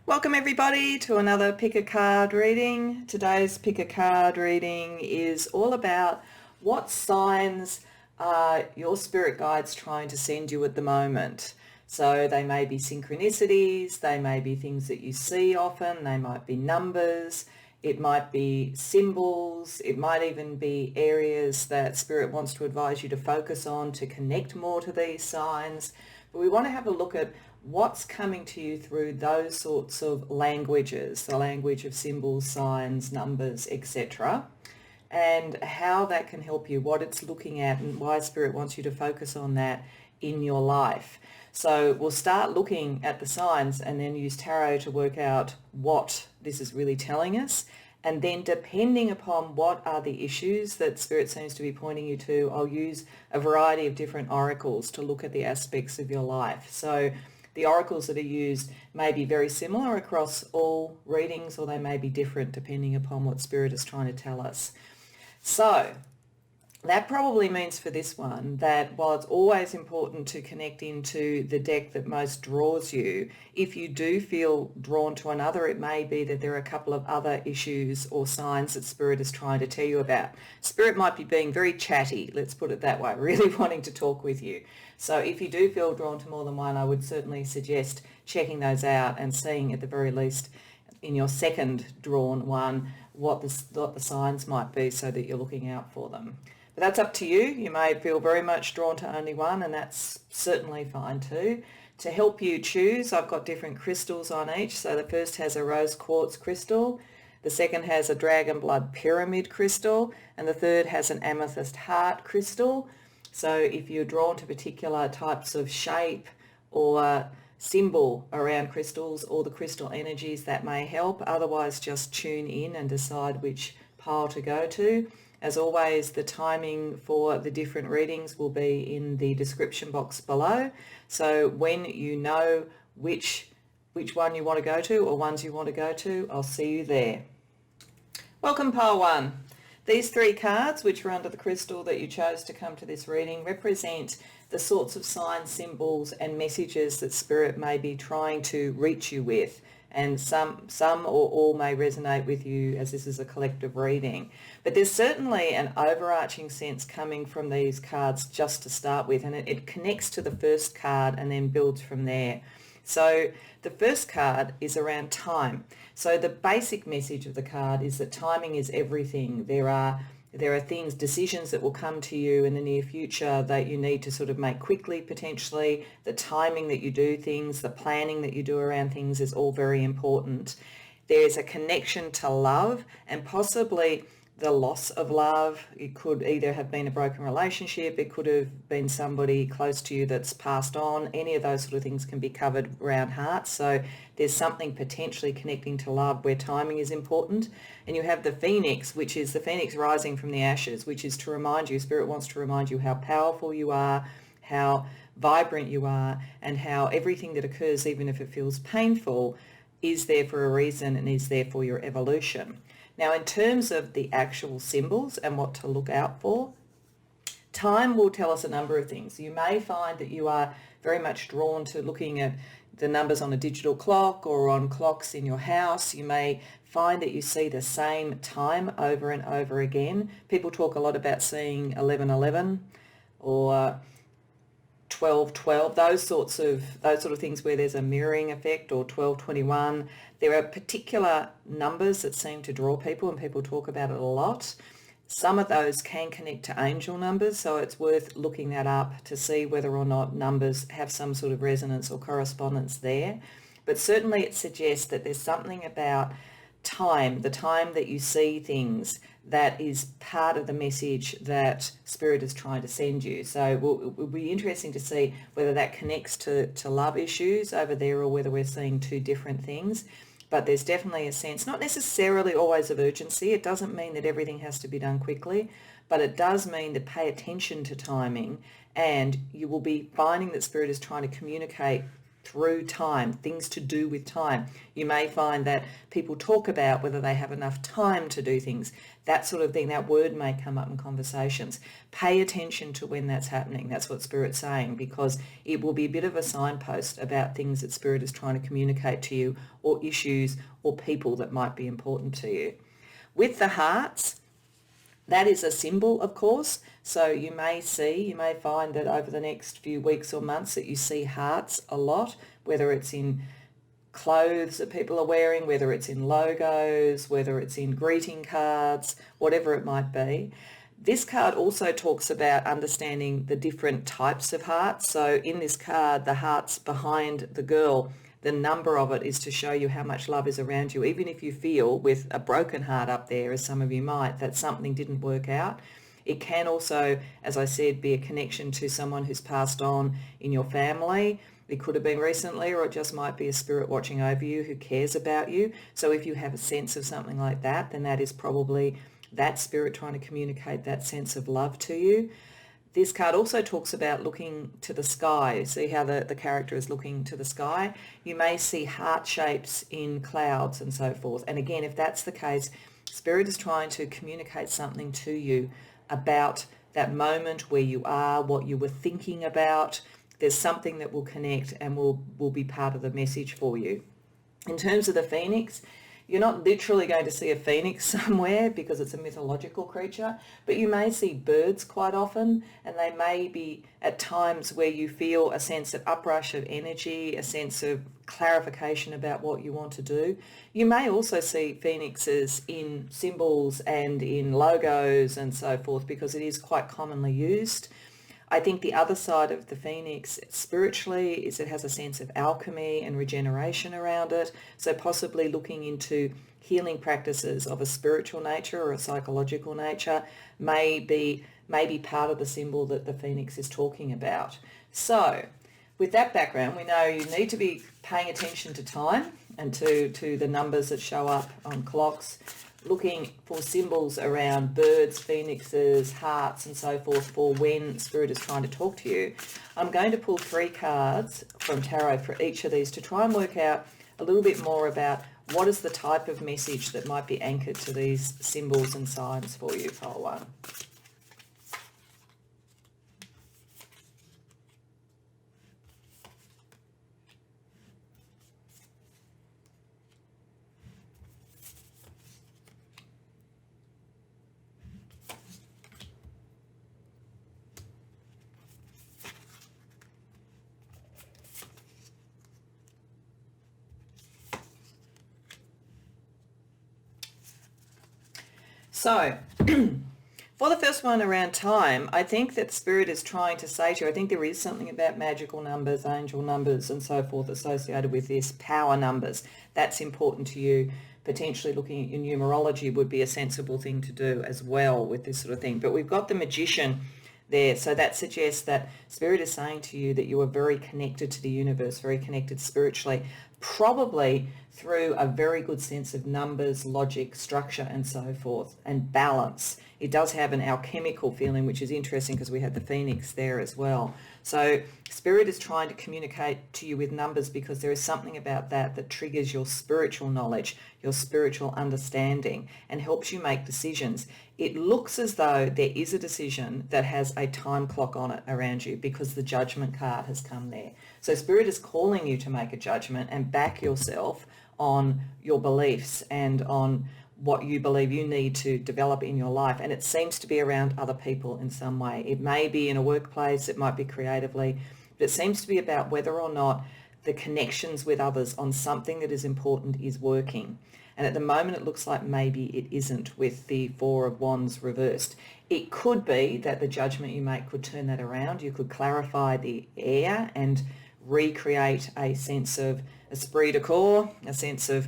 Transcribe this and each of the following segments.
Welcome everybody to another pick a card reading. Today's pick a card reading is all about what signs are your spirit guides trying to send you at the moment. So they may be synchronicities, they may be things that you see often, they might be numbers, it might be symbols, it might even be areas that spirit wants to advise you to focus on to connect more to these signs. But we want to have a look at what's coming to you through those sorts of languages, the language of symbols, signs, numbers, etc., and how that can help you, what it's looking at and why Spirit wants you to focus on that in your life. So we'll start looking at the signs and then use tarot to work out what this is really telling us. And then depending upon what are the issues that Spirit seems to be pointing you to, I'll use a variety of different oracles to look at the aspects of your life. So the oracles that are used may be very similar across all readings, or they may be different depending upon what Spirit is trying to tell us. So that probably means for this one that while it's always important to connect into the deck that most draws you, if you do feel drawn to another, it may be that there are a couple of other issues or signs that Spirit is trying to tell you about. Spirit might be being very chatty, let's put it that way, really wanting to talk with you. So if you do feel drawn to more than one, I would certainly suggest checking those out and seeing at the very least in your second drawn one what the signs might be so that you're looking out for them. But that's up to you. You may feel very much drawn to only one, and that's certainly fine too. To help you choose, I've got different crystals on each. So the first has a rose quartz crystal, the second has a dragon blood pyramid crystal, and the third has an amethyst heart crystal. So if you're drawn to particular types of shape or symbol around crystals or the crystal energies, that may help. Otherwise, just tune in and decide which pile to go to. As always, the timing for the different readings will be in the description box below. So when you know which one you want to go to or ones you want to go to, I'll see you there. Welcome, pile one. These three cards, which are under the crystal that you chose to come to this reading, represent the sorts of signs, symbols and messages that Spirit may be trying to reach you with. And some or all may resonate with you as this is a collective reading. But there's certainly an overarching sense coming from these cards just to start with, and it connects to the first card and then builds from there. So the first card is around time. So the basic message of the card is that timing is everything. There are things, decisions that will come to you in the near future that you need to sort of make quickly potentially. The timing that you do things, the planning that you do around things is all very important. There's a connection to love and possibly the loss of love. It could either have been a broken relationship, it could have been somebody close to you that's passed on. Any of those sort of things can be covered around hearts. So there's something potentially connecting to love where timing is important. And you have the phoenix, which is the phoenix rising from the ashes, which is to remind you, Spirit wants to remind you how powerful you are, how vibrant you are, and how everything that occurs, even if it feels painful, is there for a reason and is there for your evolution. Now, in terms of the actual symbols and what to look out for, time will tell us a number of things. You may find that you are very much drawn to looking at the numbers on a digital clock or on clocks in your house. You may find that you see the same time over and over again. People talk a lot about seeing 11:11 or 12:12, those sort of things where there's a mirroring effect, or 12:21. There are particular numbers that seem to draw people, and people talk about it a lot. Some of those can connect to angel numbers, so it's worth looking that up to see whether or not numbers have some sort of resonance or correspondence there. But certainly it suggests that there's something about time, the time that you see things, that is part of the message that Spirit is trying to send you. So it will be interesting to see whether that connects to love issues over there or whether we're seeing two different things. But there's definitely a sense, not necessarily always of urgency. It doesn't mean that everything has to be done quickly, but it does mean to pay attention to timing, and you will be finding that Spirit is trying to communicate through time, things to do with time. You may find that people talk about whether they have enough time to do things, that sort of thing. That word may come up in conversations. Pay attention to when that's happening. That's what Spirit's saying, because it will be a bit of a signpost about things that Spirit is trying to communicate to you, or issues or people that might be important to you. With the hearts, that is a symbol, of course. So you may find that over the next few weeks or months that you see hearts a lot, whether it's in clothes that people are wearing, whether it's in logos, whether it's in greeting cards, whatever it might be. This card also talks about understanding the different types of hearts. So in this card, the hearts behind the girl, the number of it is to show you how much love is around you. Even if you feel with a broken heart up there, as some of you might, that something didn't work out. It can also, as I said, be a connection to someone who's passed on in your family. It could have been recently, or it just might be a spirit watching over you who cares about you. So if you have a sense of something like that, then that is probably that spirit trying to communicate that sense of love to you. This card also talks about looking to the sky. See how the character is looking to the sky? You may see heart shapes in clouds and so forth. And again, if that's the case, Spirit is trying to communicate something to you about that moment where you are, what you were thinking about. There's something that will connect and will be part of the message for you. In terms of the phoenix, you're not literally going to see a phoenix somewhere because it's a mythological creature, but you may see birds quite often, and they may be at times where you feel a sense of uprush of energy, a sense of clarification about what you want to do. You may also see phoenixes in symbols and in logos and so forth, because it is quite commonly used. I think the other side of the phoenix spiritually is it has a sense of alchemy and regeneration around it. So possibly looking into healing practices of a spiritual nature or a psychological nature may be part of the symbol that the phoenix is talking about. So with that background, we know you need to be paying attention to time and to the numbers that show up on clocks, looking for symbols around birds, phoenixes, hearts and so forth for when Spirit is trying to talk to you. I'm going to pull 3 cards from Tarot for each of these to try and work out a little bit more about what is the type of message that might be anchored to these symbols and signs for you, pile 1. So, for the first one around time, I think that Spirit is trying to say to you, I think there is something about magical numbers, angel numbers and so forth associated with this, power numbers. That's important to you. Potentially looking at your numerology would be a sensible thing to do as well with this sort of thing. But we've got the Magician there, so that suggests that Spirit is saying to you that you are very connected to the universe, very connected spiritually, probably through a very good sense of numbers, logic, structure and so forth, and balance. It does have an alchemical feeling, which is interesting because we had the phoenix there as well. So Spirit is trying to communicate to you with numbers because there is something about that triggers your spiritual knowledge, your spiritual understanding, and helps you make decisions. It looks as though there is a decision that has a time clock on it around you because the Judgment card has come there. So Spirit is calling you to make a judgment and back yourself on your beliefs and on what you believe you need to develop in your life. And it seems to be around other people in some way. It may be in a workplace, it might be creatively, but it seems to be about whether or not the connections with others on something that is important is working. And at the moment it looks like maybe it isn't with the 4 of Wands reversed. It could be that the judgment you make could turn that around. You could clarify the air and recreate a sense of esprit de corps, a sense of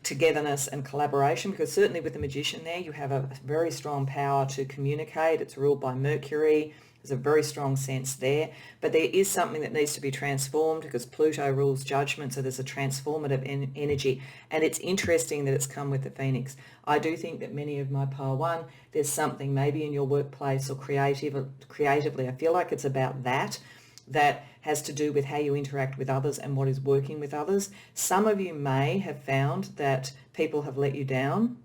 togetherness and collaboration, because certainly with the Magician there you have a very strong power to communicate. It's ruled by Mercury. There's a very strong sense there, but there is something that needs to be transformed because Pluto rules judgment, so there's a transformative energy. And it's interesting that it's come with the Phoenix. I do think that many of my pile 1, there's something maybe in your workplace or creatively, I feel like it's about that. that has to do with how you interact with others and what is working with others. Some of you may have found that people have let you down,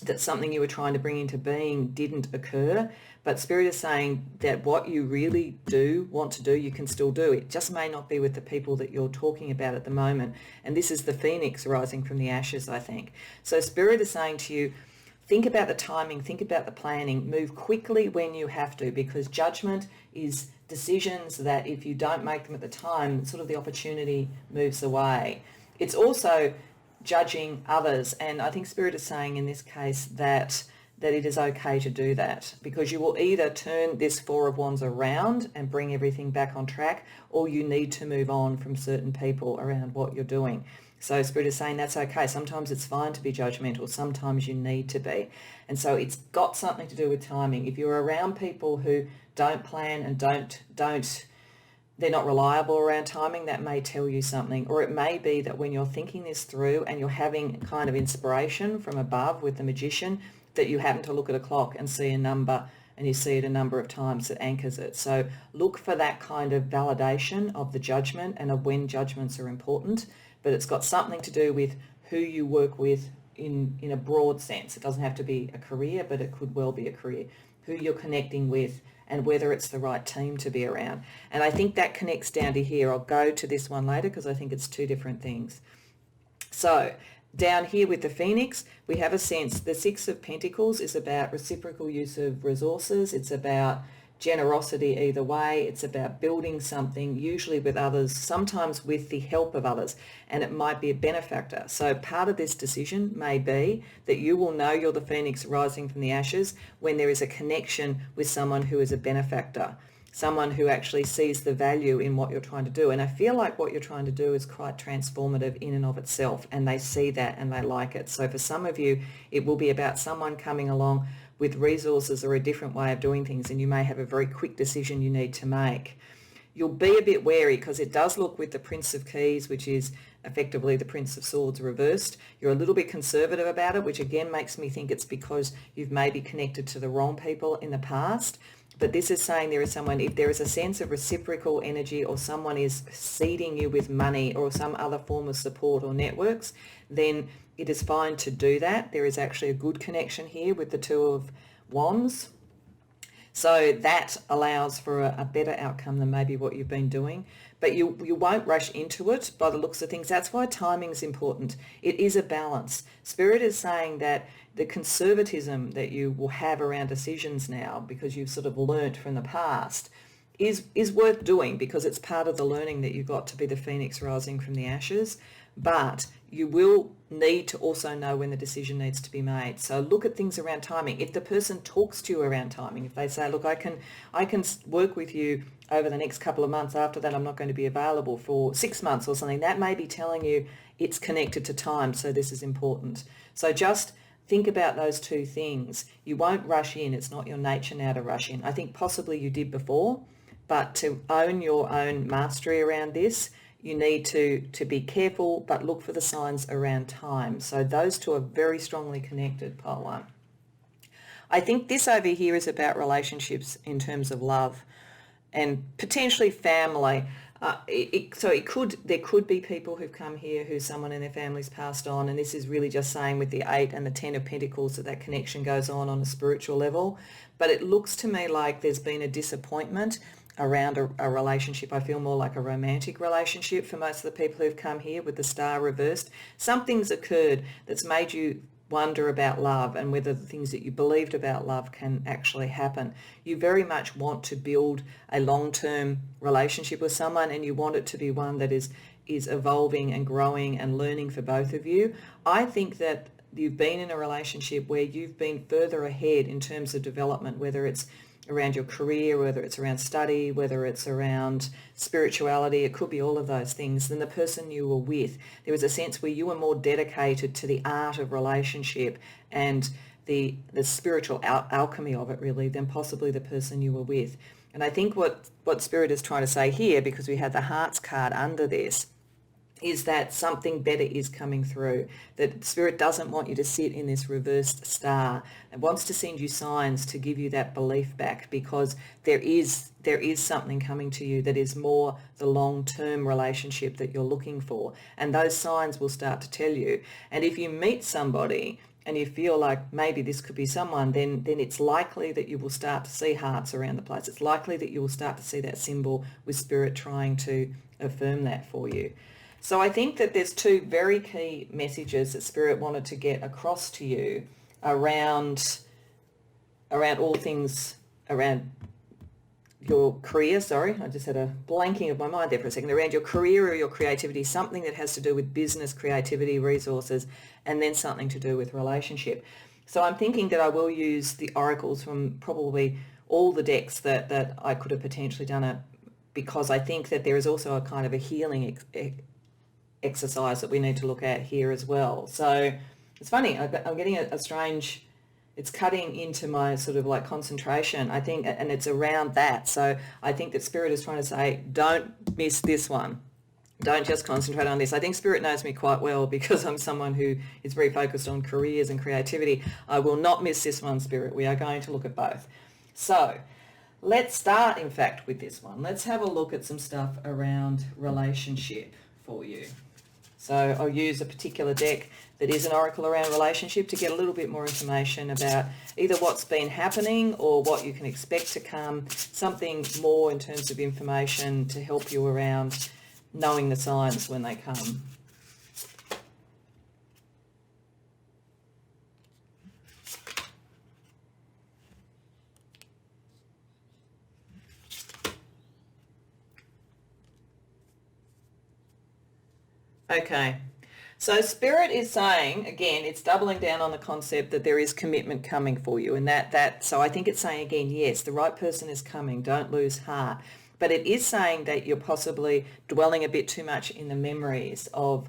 that something you were trying to bring into being didn't occur, but Spirit is saying that what you really do want to do, you can still do. It just may not be with the people that you're talking about at the moment. And this is the phoenix rising from the ashes, I think. So Spirit is saying to you, think about the timing, think about the planning, move quickly when you have to, because judgment is decisions that if you don't make them at the time, sort of the opportunity moves away. It's also judging others, and I think Spirit is saying in this case that it is okay to do that, because you will either turn this Four of Wands around and bring everything back on track, or you need to move on from certain people around what you're doing. So Spirit is saying that's okay. Sometimes it's fine to be judgmental. Sometimes you need to be. And so it's got something to do with timing. If you're around people who don't plan and they're not reliable around timing, that may tell you something. Or it may be that when you're thinking this through and you're having kind of inspiration from above with the magician, that you happen to look at a clock and see a number, and you see it a number of times that anchors it. So look for that kind of validation of the judgment and of when judgments are important, but it's got something to do with who you work with in a broad sense. It doesn't have to be a career, but it could well be a career. Who you're connecting with and whether it's the right team to be around. And I think that connects down to here. I'll go to this one later because I think it's two different things. So down here with the Phoenix, we have a sense. The Six of Pentacles is about reciprocal use of resources. It's about generosity either way. It's about building something, usually with others, sometimes with the help of others, and it might be a benefactor. So part of this decision may be that you will know you're the Phoenix rising from the ashes when there is a connection with someone who is a benefactor, someone who actually sees the value in what you're trying to do. And I feel like what you're trying to do is quite transformative in and of itself, and they see that and they like it. So for some of you, it will be about someone coming along with resources or a different way of doing things, and you may have a very quick decision you need to make. You'll be a bit wary because it does look with the Prince of Keys, which is effectively the Prince of Swords reversed. You're a little bit conservative about it, which again makes me think it's because you've maybe connected to the wrong people in the past. But this is saying there is someone, if there is a sense of reciprocal energy or someone is seeding you with money or some other form of support or networks, then it is fine to do that. There is actually a good connection here with the Two of Wands. So that allows for a better outcome than maybe what you've been doing. But you won't rush into it by the looks of things. That's why timing is important. It is a balance. Spirit is saying that the conservatism that you will have around decisions now, because you've sort of learnt from the past, is worth doing, because it's part of the learning that you got to be the Phoenix rising from the ashes. But you will need to also know when the decision needs to be made. So look at things around timing. If the person talks to you around timing, if they say, look, I can work with you over the next couple of months, after that I'm not going to be available for 6 months or something, that may be telling you it's connected to time, so this is important. So just think about those two things. You won't rush in. It's not your nature now to rush in. I think possibly you did before, but to own your own mastery around this, you need to be careful, but look for the signs around time. So those two are very strongly connected, pile one. I think this over here is about relationships in terms of love and potentially family. There could be people who've come here who someone in their family's passed on, and this is really just saying with the 8 and the 10 of Pentacles that connection goes on a spiritual level. But it looks to me like there's been a disappointment around a relationship. I feel more like a romantic relationship for most of the people who've come here with the star reversed. Something's occurred that's made you wonder about love and whether the things that you believed about love can actually happen. You very much want to build a long-term relationship with someone, and you want it to be one that is evolving and growing and learning for both of you. I think that you've been in a relationship where you've been further ahead in terms of development, whether it's around your career, whether it's around study, whether it's around spirituality, it could be all of those things, than the person you were with. There was a sense where you were more dedicated to the art of relationship and the spiritual alchemy of it, really, than possibly the person you were with. And I think what Spirit is trying to say here, because we have the Hearts card under this, is that something better is coming through, that Spirit doesn't want you to sit in this reversed star. It wants to send you signs to give you that belief back, because there is something coming to you that is more the long-term relationship that you're looking for. And those signs will start to tell you. And if you meet somebody and you feel like maybe this could be someone, then it's likely that you will start to see hearts around the place. It's likely that you will start to see that symbol with Spirit trying to affirm that for you. So I think that there's two very key messages that Spirit wanted to get across to you around all things around your career. Sorry, I just had a blanking of my mind there for a second. Around your career or your creativity, something that has to do with business, creativity, resources, and then something to do with relationship. So I'm thinking that I will use the oracles from probably all the decks that I could have potentially done it, because I think that there is also a kind of a healing exercise that we need to look at here as well. So it's funny, I'm getting a strange, it's cutting into my sort of like concentration, I think, and it's around that. So I think that Spirit is trying to say, don't miss this one. Don't just concentrate on this. I think Spirit knows me quite well, because I'm someone who is very focused on careers and creativity. I will not miss this one, Spirit. We are going to look at both. So let's start, in fact, with this one. Let's have a look at some stuff around relationship for you. So I'll use a particular deck that is an oracle around relationship to get a little bit more information about either what's been happening or what you can expect to come, something more in terms of information to help you around knowing the signs when they come. Okay, so Spirit is saying, again, it's doubling down on the concept that there is commitment coming for you, and so I think it's saying again, yes, the right person is coming, don't lose heart. But it is saying that you're possibly dwelling a bit too much in the memories of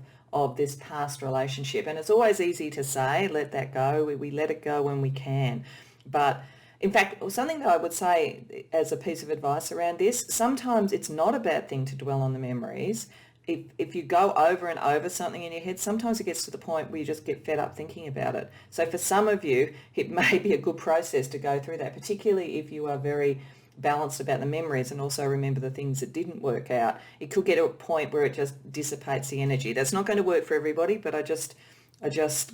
this past relationship. And it's always easy to say, let that go. We let it go when we can. But in fact, something that I would say as a piece of advice around this, sometimes it's not a bad thing to dwell on the memories. If you go over and over something in your head, sometimes it gets to the point where you just get fed up thinking about it. So for some of you, it may be a good process to go through that, particularly if you are very balanced about the memories and also remember the things that didn't work out. It could get to a point where it just dissipates the energy. That's not going to work for everybody, but I just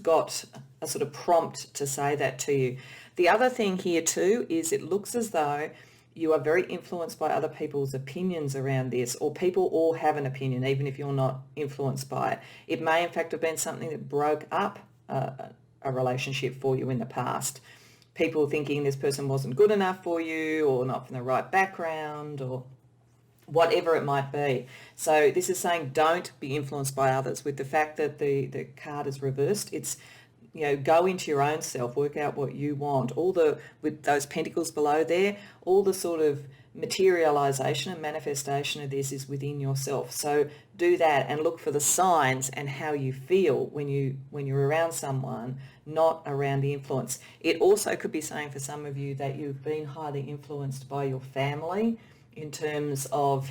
got a sort of prompt to say that to you. The other thing here too is it looks as though you are very influenced by other people's opinions around this, or people all have an opinion, even if you're not influenced by it. It may in fact have been something that broke up a relationship for you in the past. People thinking this person wasn't good enough for you, or not from the right background, or whatever it might be. So this is saying don't be influenced by others. With the fact that the card is reversed, it's, go into your own self, work out what you want. With those pentacles below there, all the sort of materialization and manifestation of this is within yourself. So do that and look for the signs and how you feel when you're around someone, not around the influence. It also could be saying for some of you that you've been highly influenced by your family in terms of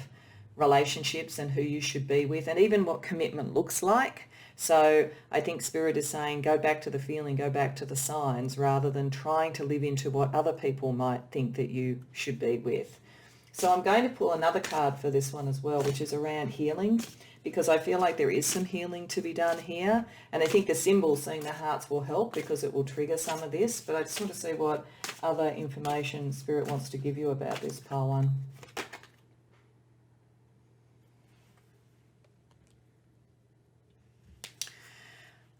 relationships and who you should be with, and even what commitment looks like. So I think Spirit is saying go back to the feeling, go back to the signs, rather than trying to live into what other people might think that you should be with. So I'm going to pull another card for this one as well, which is around healing, because I feel like there is some healing to be done here. And I think the symbol, seeing the hearts, will help because it will trigger some of this. But I just want to see what other information Spirit wants to give you about this, pile one.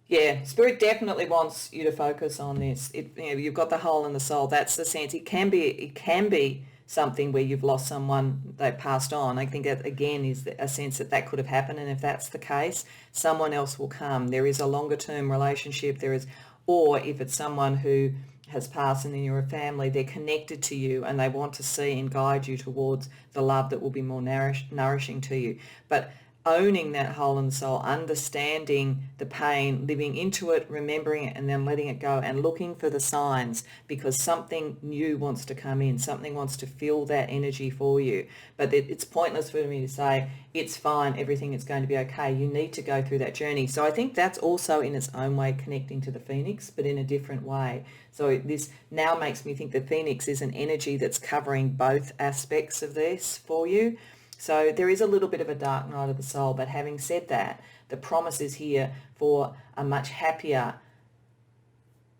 Yeah, Spirit definitely wants you to focus on this. You've got the hole in the soul. That's the sense. It can be something where you've lost someone, they passed on. I think that again is a sense that could have happened, and if that's the case, someone else will come. There is a longer term relationship. Or if it's someone who has passed and then you're a family, they're connected to you and they want to see and guide you towards the love that will be more nourishing to you. But owning that hole in the soul, understanding the pain, living into it, remembering it, and then letting it go and looking for the signs, because something new wants to come in, something wants to fill that energy for you. But it's pointless for me to say, it's fine, everything is going to be okay. You need to go through that journey. So I think that's also in its own way connecting to the phoenix, but in a different way. So this now makes me think the phoenix is an energy that's covering both aspects of this for you. So there is a little bit of a dark night of the soul, but having said that, the promise is here for a much happier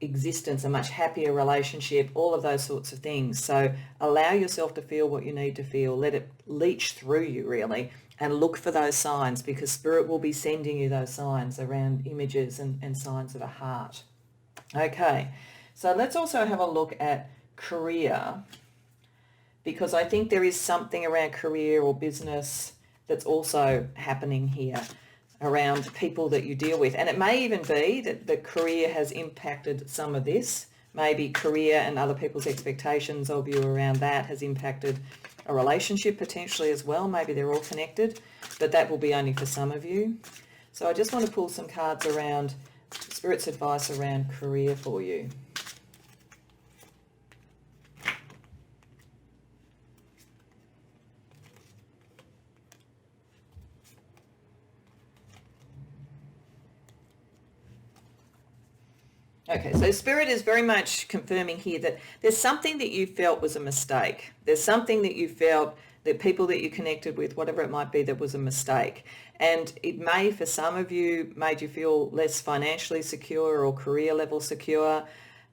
existence, a much happier relationship, all of those sorts of things. So allow yourself to feel what you need to feel. Let it leach through you, really, and look for those signs, because Spirit will be sending you those signs around images and signs of a heart. Okay, so let's also have a look at career, because I think there is something around career or business that's also happening here around people that you deal with. And it may even be that the career has impacted some of this. Maybe career and other people's expectations of you around that has impacted a relationship potentially as well. Maybe they're all connected, but that will be only for some of you. So I just want to pull some cards around Spirit's advice around career for you. Okay, so Spirit is very much confirming here that there's something that you felt was a mistake. There's something that you felt, that people that you connected with, whatever it might be, that was a mistake. And it may, for some of you, made you feel less financially secure or career level secure.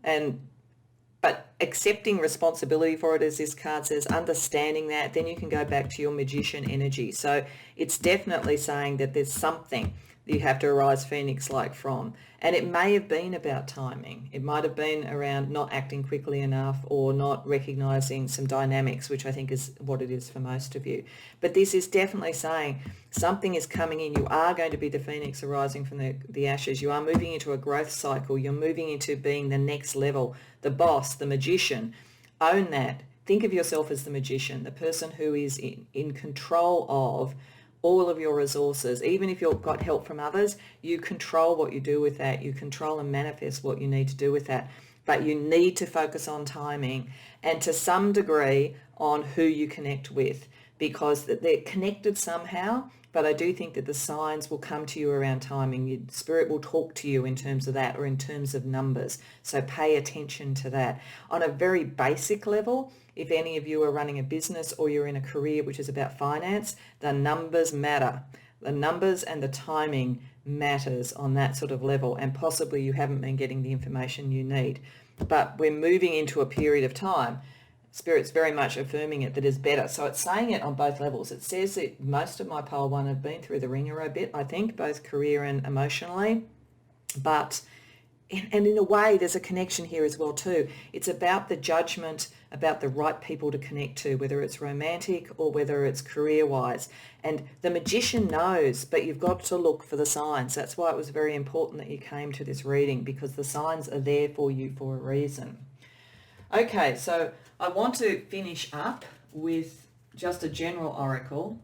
But accepting responsibility for it, as this card says, understanding that, then you can go back to your magician energy. So it's definitely saying that there's something you have to arise phoenix-like from. And it may have been about timing. It might have been around not acting quickly enough or not recognizing some dynamics, which I think is what it is for most of you. But this is definitely saying something is coming in. You are going to be the phoenix arising from the ashes. You are moving into a growth cycle. You're moving into being the next level, the boss, the magician. Own that. Think of yourself as the magician, the person who is in control of all of your resources. Even if you've got help from others, you control what you do with that. You control and manifest what you need to do with that. But you need to focus on timing and to some degree on who you connect with, because they're connected somehow. But I do think that the signs will come to you around timing. Spirit will talk to you in terms of that, or in terms of numbers. So pay attention to that. On a very basic level, if any of you are running a business or you're in a career which is about finance, the numbers matter. The numbers and the timing matters on that sort of level, and possibly you haven't been getting the information you need. But we're moving into a period of time. Spirit's very much affirming it, that is better. So it's saying it on both levels. It says that most of my pile one have been through the ringer a bit, I think, both career and emotionally. But in a way, there's a connection here as well too. It's about the judgment, about the right people to connect to, whether it's romantic or whether it's career-wise. And the magician knows, but you've got to look for the signs. That's why it was very important that you came to this reading, because the signs are there for you for a reason. Okay, so I want to finish up with just a general oracle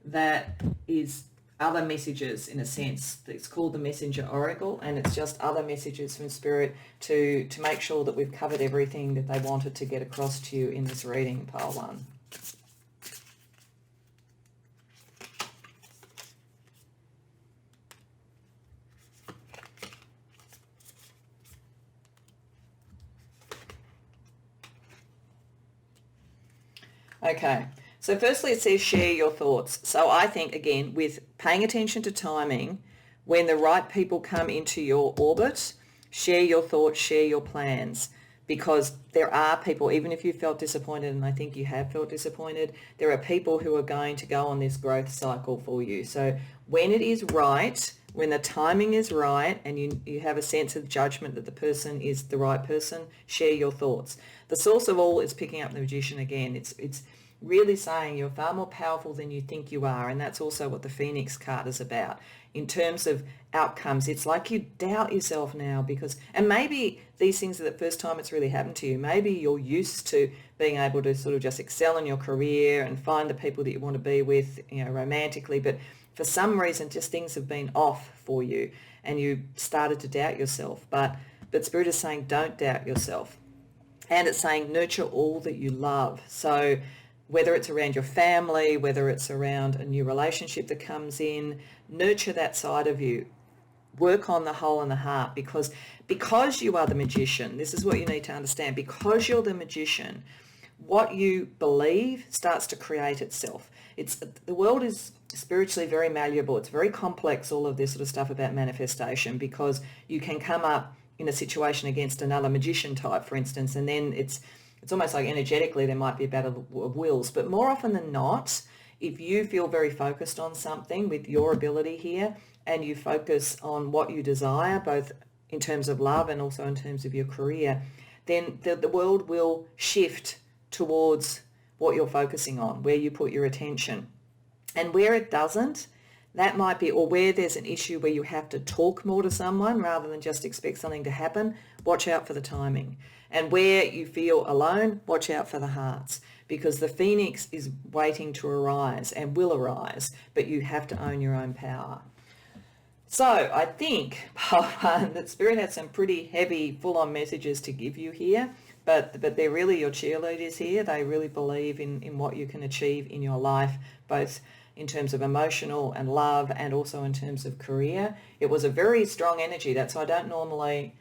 that is other messages, in a sense. It's called the Messenger Oracle, and it's just other messages from Spirit to make sure that we've covered everything that they wanted to get across to you in this reading, pile one. Okay, so firstly it says share your thoughts. So I think, again, with paying attention to timing, when the right people come into your orbit, share your thoughts, share your plans, because there are people, even if you felt disappointed, and I think you have felt disappointed, there are people who are going to go on this growth cycle for you. So when it is right, when the timing is right, and you have a sense of judgment that the person is the right person, share your thoughts. The source of all is picking up the magician again. It's really saying you're far more powerful than you think you are, and that's also what the Phoenix card is about. In terms of outcomes, it's like you doubt yourself now, and maybe these things are the first time it's really happened to you. Maybe you're used to being able to sort of just excel in your career and find the people that you want to be with, romantically, but for some reason just things have been off for you and you started to doubt yourself. But Spirit is saying don't doubt yourself. And it's saying nurture all that you love. So whether it's around your family, whether it's around a new relationship that comes in, nurture that side of you. Work on the whole and the heart, because you are the magician. This is what you need to understand. Because you're the magician, what you believe starts to create itself. The world is spiritually very malleable. It's very complex, all of this sort of stuff about manifestation, because you can come up in a situation against another magician type, for instance, and then it's almost like energetically there might be a battle of wills. But more often than not, if you feel very focused on something with your ability here, and you focus on what you desire, both in terms of love and also in terms of your career, then the world will shift towards what you're focusing on, where you put your attention. And where it doesn't, that might be, or where there's an issue where you have to talk more to someone rather than just expect something to happen, watch out for the timing. And where you feel alone, watch out for the hearts, because the phoenix is waiting to arise and will arise, but you have to own your own power. So I think, part one, that Spirit has some pretty heavy, full-on messages to give you here, but they're really your cheerleaders here. They really believe in what you can achieve in your life, both in terms of emotional and love, and also in terms of career. It was a very strong energy. That's why I don't normally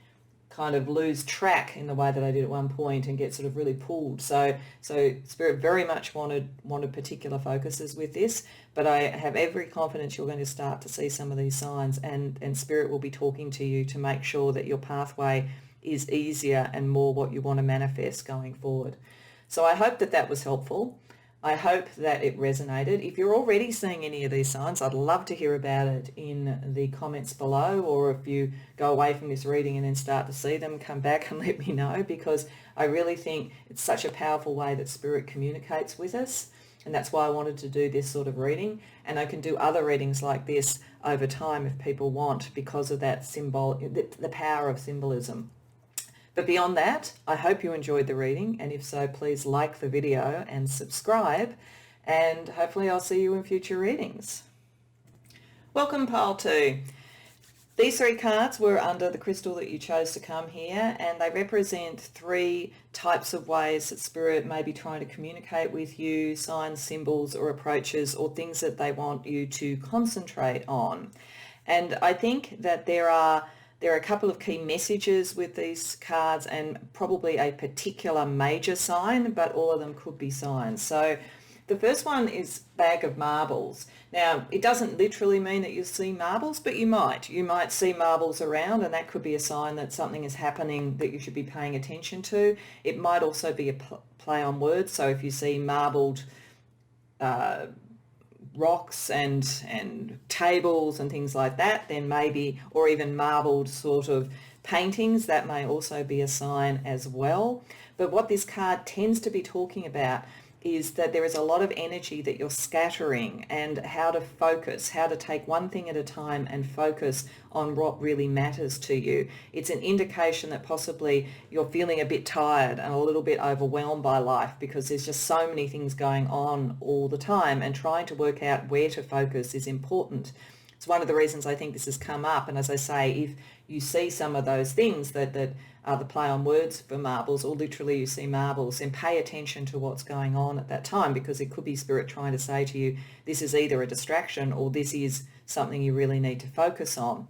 kind of lose track in the way that I did at one point and get sort of really pulled. So Spirit very much wanted particular focuses with this, but I have every confidence you're going to start to see some of these signs, and Spirit will be talking to you to make sure that your pathway is easier and more what you want to manifest going forward. So I hope that was helpful. I hope that it resonated. If you're already seeing any of these signs, I'd love to hear about it in the comments below, or if you go away from this reading and then start to see them, come back and let me know, because I really think it's such a powerful way that Spirit communicates with us, and that's why I wanted to do this sort of reading. And I can do other readings like this over time if people want, because of that the power of symbolism. But beyond that, I hope you enjoyed the reading, and if so, please like the video and subscribe, and hopefully I'll see you in future readings. Welcome, pile 2. These 3 cards were under the crystal that you chose to come here, and they represent 3 types of ways that Spirit may be trying to communicate with you, signs, symbols, or approaches, or things that they want you to concentrate on. And I think that there are a couple of key messages with these cards, and probably a particular major sign, but all of them could be signs. So the first one is bag of marbles. Now, it doesn't literally mean that you'll see marbles, but you might. You might see marbles around, and that could be a sign that something is happening that you should be paying attention to. It might also be a play on words. So if you see marbled rocks and tables and things like that, then maybe, or even marbled sort of paintings, that may also be a sign as well. But what this card tends to be talking about is that there is a lot of energy that you're scattering, and how to focus, how to take one thing at a time and focus on what really matters to you. It's an indication that possibly you're feeling a bit tired and a little bit overwhelmed by life, because there's just so many things going on all the time, and trying to work out where to focus is important. It's one of the reasons I think this has come up. And as I say, if you see some of those things that are the play on words for marbles, or literally you see marbles, then pay attention to what's going on at that time, because it could be Spirit trying to say to you, this is either a distraction or this is something you really need to focus on.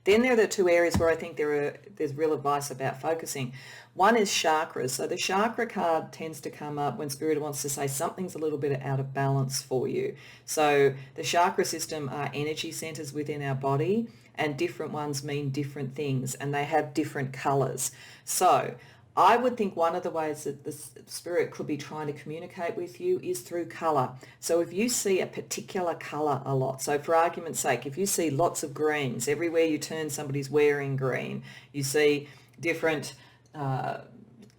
Then there are the 2 areas where I think there's real advice about focusing. One is chakras. So the chakra card tends to come up when Spirit wants to say something's a little bit out of balance for you. So the chakra system are energy centers within our body, and different ones mean different things, and they have different colors. So I would think one of the ways that the Spirit could be trying to communicate with you is through color. So if you see a particular color a lot, so for argument's sake, if you see lots of greens, everywhere you turn somebody's wearing green, you see different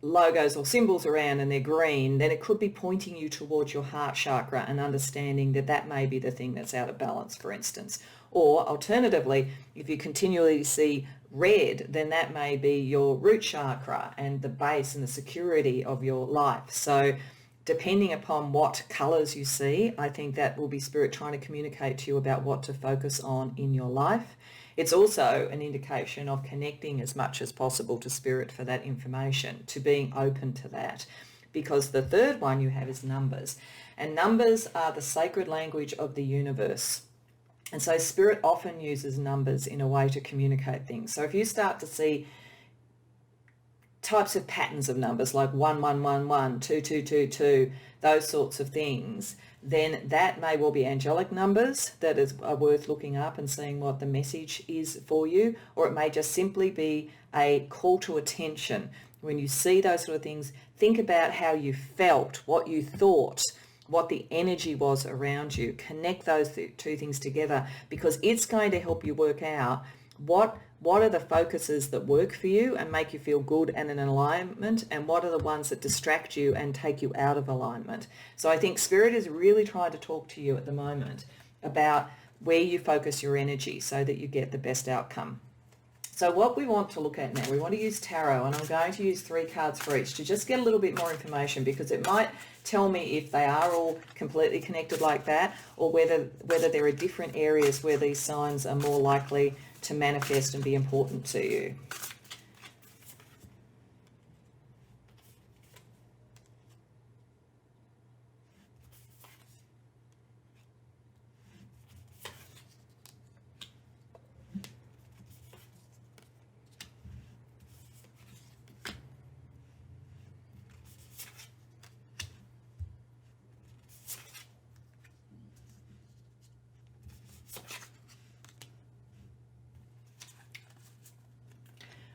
logos or symbols around and they're green, then it could be pointing you towards your heart chakra and understanding that may be the thing that's out of balance, for instance. Or alternatively, if you continually see red, then that may be your root chakra and the base and the security of your life. So depending upon what colours you see, I think that will be Spirit trying to communicate to you about what to focus on in your life. It's also an indication of connecting as much as possible to Spirit for that information, to being open to that. Because the third one you have is numbers. And numbers are the sacred language of the universe. And so Spirit often uses numbers in a way to communicate things. So if you start to see types of patterns of numbers like 1111, 2222, those sorts of things, then that may well be angelic numbers that are worth looking up and seeing what the message is for you, or it may just simply be a call to attention. When you see those sort of things, think about how you felt, what you thought, what the energy was around you. Connect those two things together, because it's going to help you work out what are the focuses that work for you and make you feel good and in alignment, and what are the ones that distract you and take you out of alignment. So I think Spirit is really trying to talk to you at the moment about where you focus your energy so that you get the best outcome. So what we want to look at now, we want to use tarot, and I'm going to use 3 cards for each to just get a little bit more information, because it might tell me if they are all completely connected like that, or whether there are different areas where these signs are more likely to manifest and be important to you.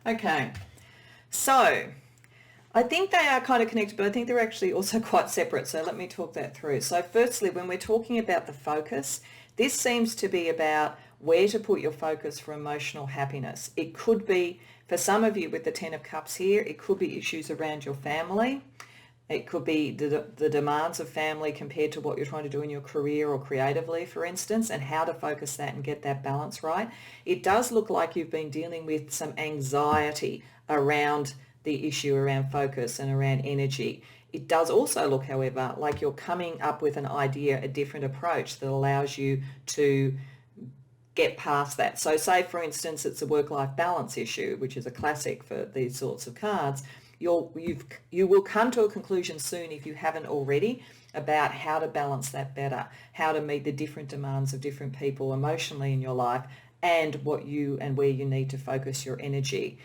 Okay, so I think they are kind of connected, but I think they're actually also quite separate. So let me talk that through. So firstly, when we're talking about the focus, this seems to be about where to put your focus for emotional happiness. It could be, for some of you with the 10 of Cups here, it could be issues around your family. It could be the demands of family compared to what you're trying to do in your career or creatively, for instance, and how to focus that and get that balance right. It does look like you've been dealing with some anxiety around the issue around focus and around energy. It does also look, however, like you're coming up with an idea, a different approach that allows you to get past that. So say, for instance, it's a work-life balance issue, which is a classic for these sorts of cards. You will come to a conclusion soon, if you haven't already, about how to balance that better, how to meet the different demands of different people emotionally in your life, and what you and where you need to focus your energy.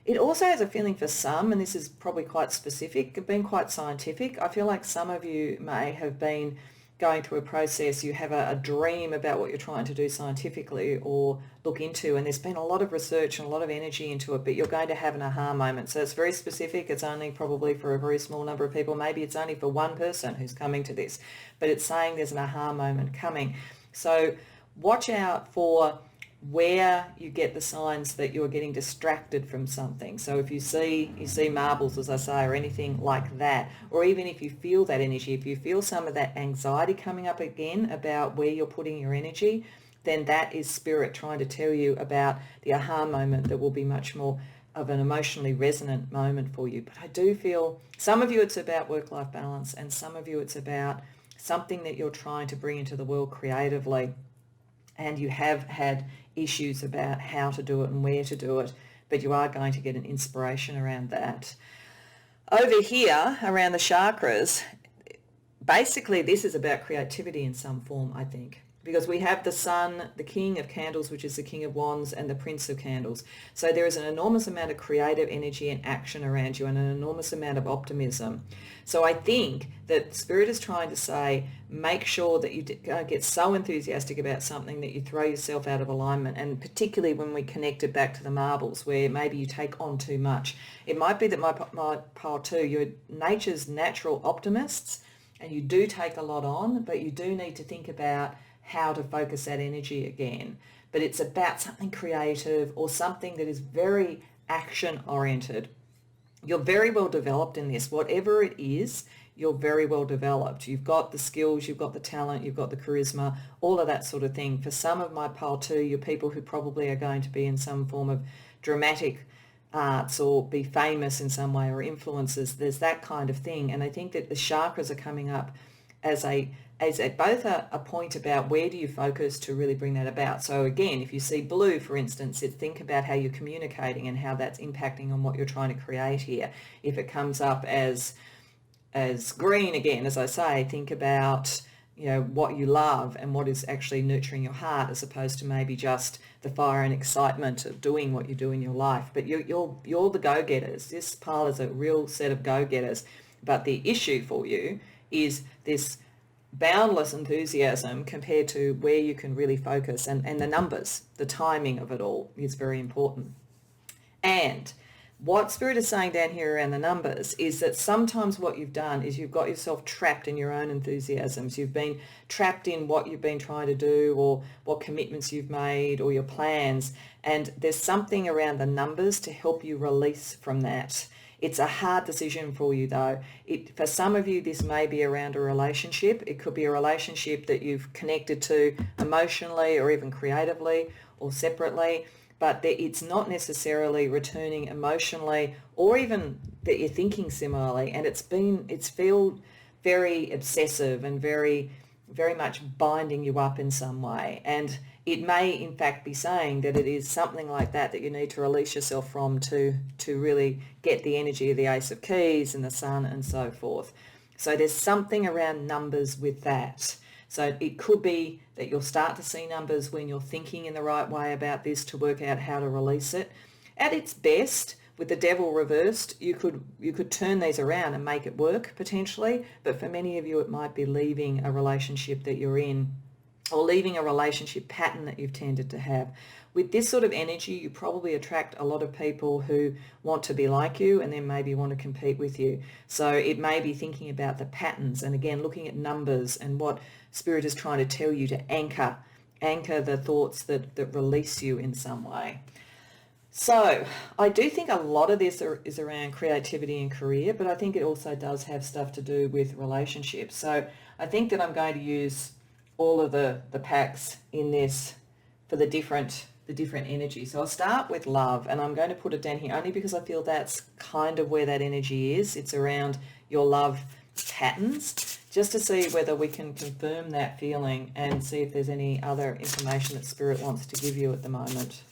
It also has a feeling for some, and this is probably quite specific, been quite scientific. I feel like some of you may have been going through a process, you have a dream about what you're trying to do scientifically or look into, and there's been a lot of research and a lot of energy into it, but you're going to have an aha moment. So it's very specific. It's only probably for a very small number of people. Maybe it's only for one person who's coming to this, but it's saying there's an aha moment coming. So watch out for where you get the signs that you're getting distracted from something. So if you see marbles, as I say, or anything like that, or even if you feel that energy, if you feel some of that anxiety coming up again about where you're putting your energy, then that is Spirit trying to tell you about the aha moment that will be much more of an emotionally resonant moment for you. But I do feel some of you it's about work-life balance, and some of you it's about something that you're trying to bring into the world creatively, and you have had issues about how to do it and where to do it, but you are going to get an inspiration around that. Over here, around the chakras, basically this is about creativity in some form, I think, because we have the Sun, the King of Candles, which is the King of Wands, and the Prince of Candles. So there is an enormous amount of creative energy and action around you, and an enormous amount of optimism. So I think that Spirit is trying to say, make sure that you don't get so enthusiastic about something that you throw yourself out of alignment, and particularly when we connect it back to the marbles, where maybe you take on too much. It might be that my pile 2, you're nature's natural optimists, and you do take a lot on, but you do need to think about how to focus that energy again. But it's about something creative or something that is very action oriented. You're very well developed in this. Whatever it is, you're very well developed. You've got the skills, you've got the talent, you've got the charisma, all of that sort of thing. For some of my pile 2, you're people who probably are going to be in some form of dramatic arts or be famous in some way or influencers. There's that kind of thing. And I think that the chakras are coming up as both a point about where do you focus to really bring that about. So again, if you see blue, for instance, think about how you're communicating and how that's impacting on what you're trying to create here. If it comes up as green, again, as I say, think about what you love and what is actually nurturing your heart, as opposed to maybe just the fire and excitement of doing what you do in your life. But you're the go-getters. This pile is a real set of go-getters. But the issue for you is this boundless enthusiasm compared to where you can really focus, and the numbers, the timing of it all is very important. And what Spirit is saying down here around the numbers is that sometimes what you've done is you've got yourself trapped in your own enthusiasms. You've been trapped in what you've been trying to do or what commitments you've made or your plans. And there's something around the numbers to help you release from that. It's a hard decision for you though. For some of you, this may be around a relationship. It could be a relationship that you've connected to emotionally or even creatively or separately. But it's not necessarily returning emotionally or even that you're thinking similarly. And it's feel very obsessive and very, very much binding you up in some way. And it may in fact be saying that it is something like that you need to release yourself from to really get the energy of the Ace of Keys and the Sun and so forth. So there's something around numbers with that. So it could be that you'll start to see numbers when you're thinking in the right way about this to work out how to release it. At its best, with the Devil reversed, you could turn these around and make it work potentially. But for many of you, it might be leaving a relationship that you're in or leaving a relationship pattern that you've tended to have. With this sort of energy, you probably attract a lot of people who want to be like you and then maybe want to compete with you. So it may be thinking about the patterns and again, looking at numbers and what Spirit is trying to tell you to anchor the thoughts that release you in some way. So I do think a lot of this is around creativity and career, but I think it also does have stuff to do with relationships. So I think that I'm going to use all of the packs in this for the different energies. So I'll start with love, and I'm going to put it down here only because I feel that's kind of where that energy is. It's around your love patterns, just to see whether we can confirm that feeling and see if there's any other information that Spirit wants to give you at the moment.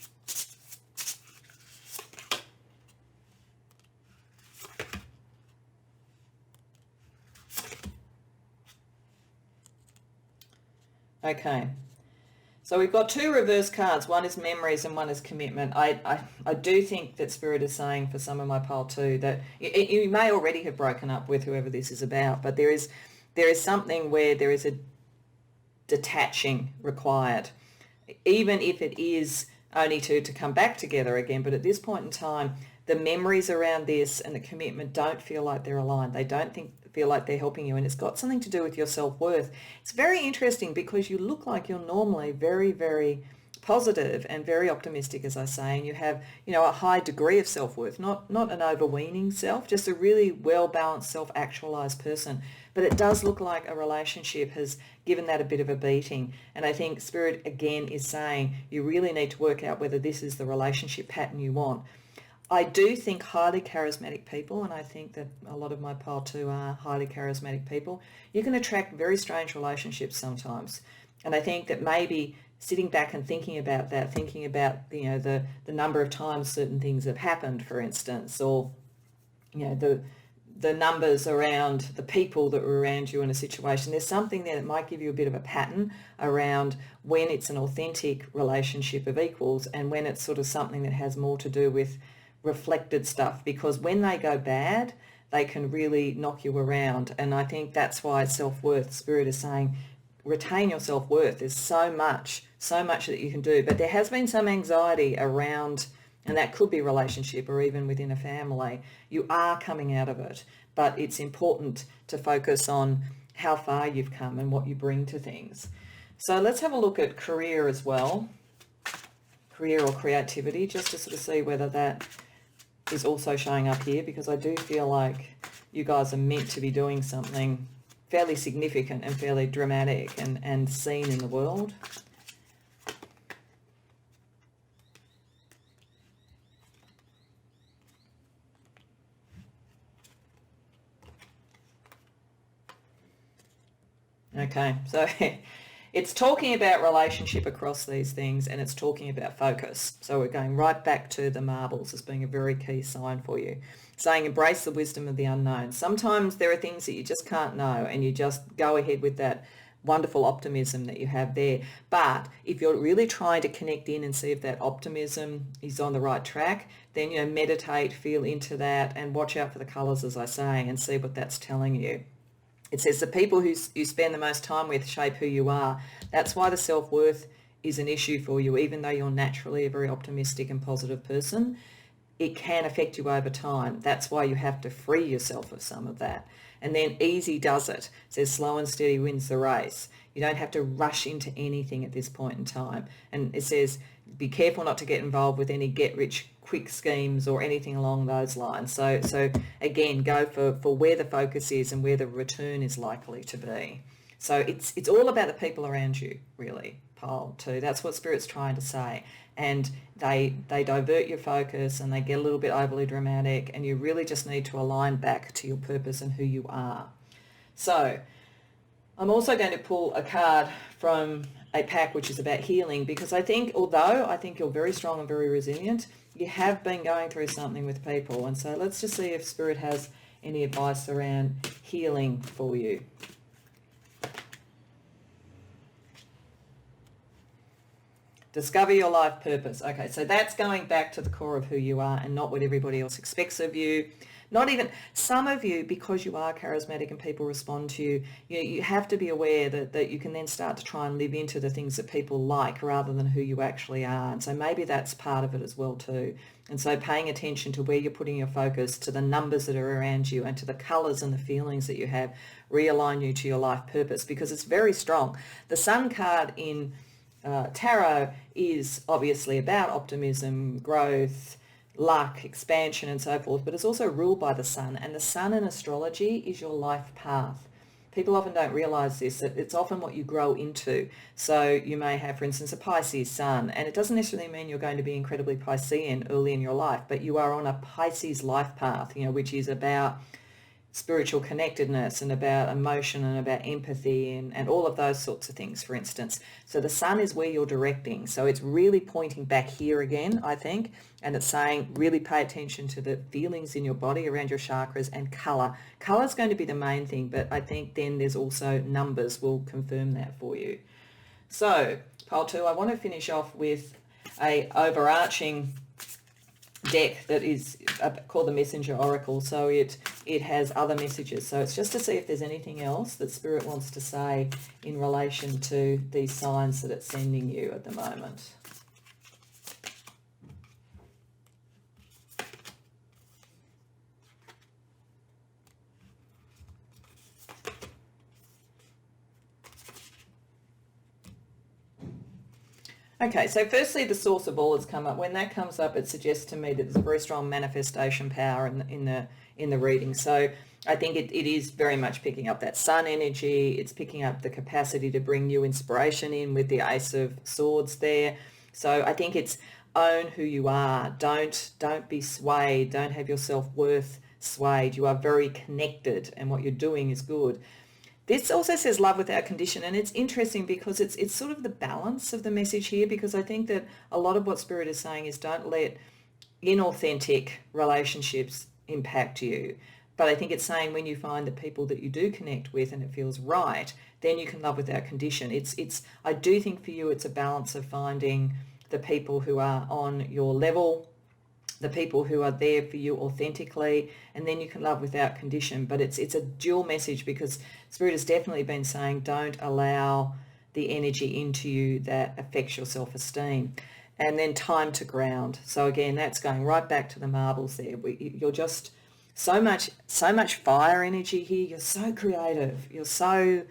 Okay, so we've got two reverse cards. One is memories and one is commitment. I do think that Spirit is saying for some of my pile too that you may already have broken up with whoever this is about, but there is something where there is a detaching required, even if it is only to come back together again. But at this point in time, the memories around this and the commitment don't feel like they're aligned. They don't feel like they're helping you, and it's got something to do with your self-worth. It's very interesting because you look like you're normally very, very positive and very optimistic, as I say, and you have, a high degree of self-worth, not an overweening self, just a really well-balanced, self-actualized person. But it does look like a relationship has given that a bit of a beating. And I think Spirit, again, is saying you really need to work out whether this is the relationship pattern you want. I do think highly charismatic people, and I think that a lot of my pile too are highly charismatic people, you can attract very strange relationships sometimes. And I think that maybe sitting back and thinking about that, thinking about, the number of times certain things have happened, for instance, or, the numbers around the people that were around you in a situation. There's something there that might give you a bit of a pattern around when it's an authentic relationship of equals and when it's sort of something that has more to do with reflected stuff, because when they go bad, they can really knock you around. And I think that's why self-worth, Spirit is saying, retain your self-worth. There's so much that you can do. But there has been some anxiety around, and that could be relationship or even within a family. You are coming out of it, but it's important to focus on how far you've come and what you bring to things. So let's have a look at career as well, career or creativity, just to sort of see whether that is also showing up here, because I do feel like you guys are meant to be doing something fairly significant and fairly dramatic and seen in the world. Okay, so it's talking about relationship across these things, and it's talking about focus. So we're going right back to the marbles as being a very key sign for you. Saying embrace the wisdom of the unknown. Sometimes there are things that you just can't know, and you just go ahead with that wonderful optimism that you have there. But if you're really trying to connect in and see if that optimism is on the right track, then, you know, meditate, feel into that, and watch out for the colours, as I say, and see what that's telling you. It says the people who you spend the most time with shape who you are. That's why the self-worth is an issue for you, even though you're naturally a very optimistic and positive person. It can affect you over time. That's why you have to free yourself of some of that. And then easy does it. It says slow and steady wins the race. You don't have to rush into anything at this point in time. And it says be careful not to get involved with any get-rich-quick schemes or anything along those lines. So again, go for where the focus is and where the return is likely to be. So it's all about the people around you, really, Pile 2. That's what Spirit's trying to say. And they divert your focus and they get a little bit overly dramatic, and you really just need to align back to your purpose and who you are. So I'm also going to pull a card from a pack which is about healing, because I think, although I think you're very strong and very resilient, you have been going through something with people. And so let's just see if Spirit has any advice around healing for you. Discover your life purpose. Okay, so that's going back to the core of who you are and not what everybody else expects of you. Not even some of you, because you are charismatic and people respond to you, you have to be aware that you can then start to try and live into the things that people like rather than who you actually are. And so maybe that's part of it as well too. And so paying attention to where you're putting your focus, to the numbers that are around you, and to the colours and the feelings that you have, realign you to your life purpose, because it's very strong. The Sun card in tarot is obviously about optimism, growth, luck, expansion, and so forth, but it's also ruled by the sun, and the sun in astrology is your life path. People often don't realise this, that it's often what you grow into. So you may have, for instance, a Pisces sun, and it doesn't necessarily mean you're going to be incredibly Piscean early in your life, but you are on a Pisces life path, which is about spiritual connectedness and about emotion and about empathy and all of those sorts of things, for instance. So the sun is where you're directing. So it's really pointing back here again, I think, and it's saying really pay attention to the feelings in your body around your chakras and colour. Colour is going to be the main thing, but I think then there's also numbers will confirm that for you. So, pile 2, I want to finish off with a overarching deck that is called the Messenger Oracle. So it has other messages. So it's just to see if there's anything else that Spirit wants to say in relation to these signs that it's sending you at the moment. Okay, so firstly, the source of all has come up. When that comes up, it suggests to me that there's a very strong manifestation power in the reading. So I think it is very much picking up that sun energy. It's picking up the capacity to bring new inspiration in with the Ace of Swords there. So I think it's own who you are. Don't be swayed. Don't have your self-worth swayed. You are very connected, and what you're doing is good. This also says love without condition, and it's interesting because it's sort of the balance of the message here, because I think that a lot of what Spirit is saying is don't let inauthentic relationships impact you. But I think it's saying when you find the people that you do connect with and it feels right, then you can love without condition. I do think for you it's a balance of finding the people who are on your level, the people who are there for you authentically, and then you can love without condition. But it's a dual message, because Spirit has definitely been saying don't allow the energy into you that affects your self-esteem. And then time to ground. So again, that's going right back to the marbles there. You're just so much fire energy here. You're so creative. You're so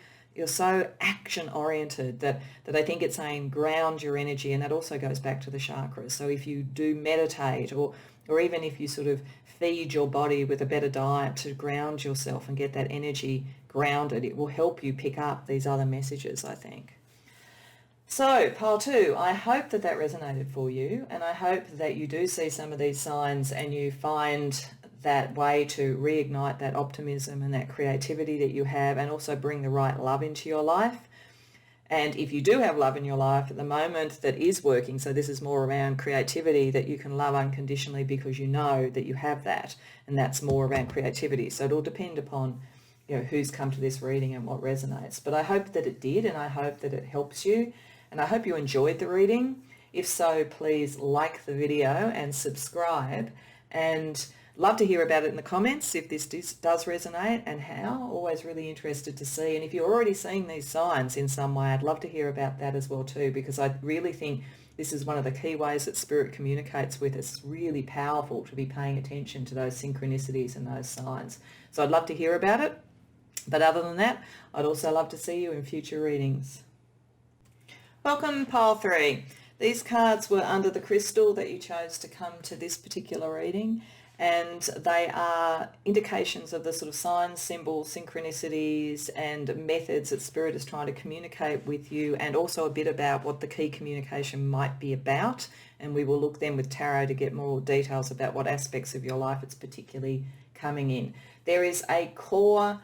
action oriented that I think it's saying ground your energy, and that also goes back to the chakras. So if you do meditate, or even if you sort of feed your body with a better diet to ground yourself and get that energy grounded, it will help you pick up these other messages, I think. So, pile 2, I hope that resonated for you, and I hope that you do see some of these signs and you find that way to reignite that optimism and that creativity that you have, and also bring the right love into your life. And if you do have love in your life at the moment that is working, so this is more around creativity, that you can love unconditionally because you know that you have that, and that's more around creativity. So it'll depend upon, you know, who's come to this reading and what resonates. But I hope that it did, and I hope that it helps you, and I hope you enjoyed the reading. If so, please like the video and subscribe, and love to hear about it in the comments if this does resonate and how. Always really interested to see. And if you're already seeing these signs in some way, I'd love to hear about that as well too, because I really think this is one of the key ways that Spirit communicates with us. It's really powerful to be paying attention to those synchronicities and those signs. So I'd love to hear about it. But other than that, I'd also love to see you in future readings. Welcome, pile 3. These cards were under the crystal that you chose to come to this particular reading, and they are indications of the sort of signs, symbols, synchronicities and methods that Spirit is trying to communicate with you, and also a bit about what the key communication might be about. And we will look then with tarot to get more details about what aspects of your life it's particularly coming in. There is a core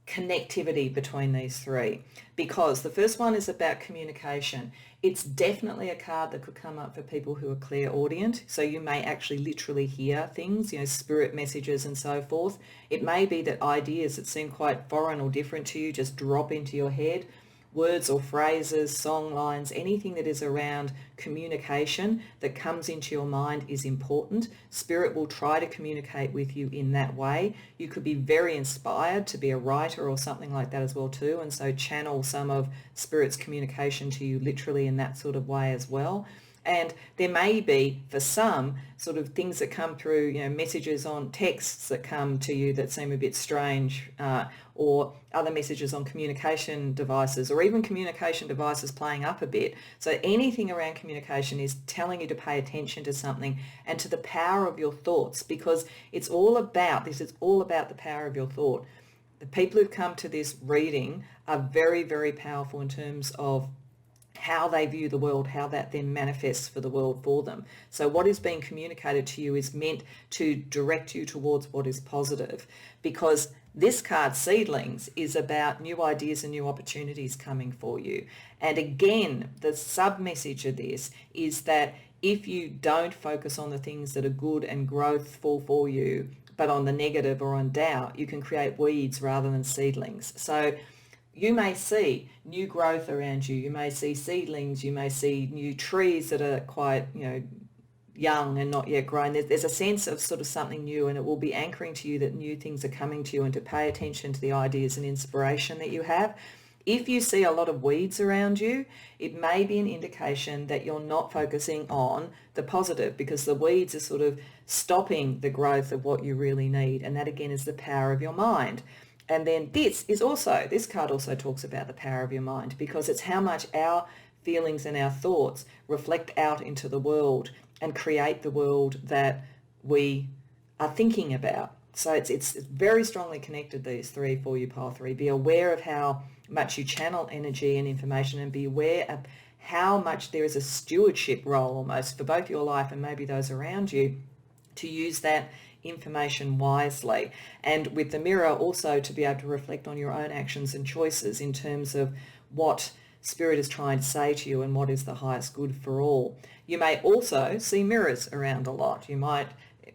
connectivity between these three, because the first one is about communication. It's definitely a card that could come up for people who are clairaudient, so you may actually literally hear things, you know, spirit messages and so forth. It may be that ideas that seem quite foreign or different to you just drop into your head. Words or phrases, song lines, anything that is around communication that comes into your mind is important. Spirit will try to communicate with you in that way. You could be very inspired to be a writer or something like that as well too, and so channel some of Spirit's communication to you literally in that sort of way as well. And there may be, for some, sort of things that come through, you know, messages on texts that come to you that seem a bit strange, or other messages on communication devices, or even communication devices playing up a bit. So anything around communication is telling you to pay attention to something and to the power of your thoughts, because it's all about, this is all about the power of your thought. The people who've come to this reading are very, very powerful in terms of how they view the world, how that then manifests for the world for them. So what is being communicated to you is meant to direct you towards what is positive, because this card, Seedlings, is about new ideas and new opportunities coming for you. And again, the sub-message of this is that if you don't focus on the things that are good and growthful for you, but on the negative or on doubt, you can create weeds rather than seedlings. So you may see new growth around you. You may see seedlings. You may see new trees that are quite, you know, young and not yet grown. There's a sense of sort of something new, and it will be anchoring to you that new things are coming to you, and to pay attention to the ideas and inspiration that you have. If you see a lot of weeds around you, it may be an indication that you're not focusing on the positive, because the weeds are sort of stopping the growth of what you really need. And that again is the power of your mind. And then this card also talks about the power of your mind, because it's how much our feelings and our thoughts reflect out into the world and create the world that we are thinking about. So it's very strongly connected, these three, for you, pile 3. Be aware of how much you channel energy and information, and be aware of how much there is a stewardship role almost for both your life and maybe those around you, to use that information wisely. And with the mirror also to be able to reflect on your own actions and choices in terms of what Spirit is trying to say to you and what is the highest good for all. You may also see mirrors around a lot. You might,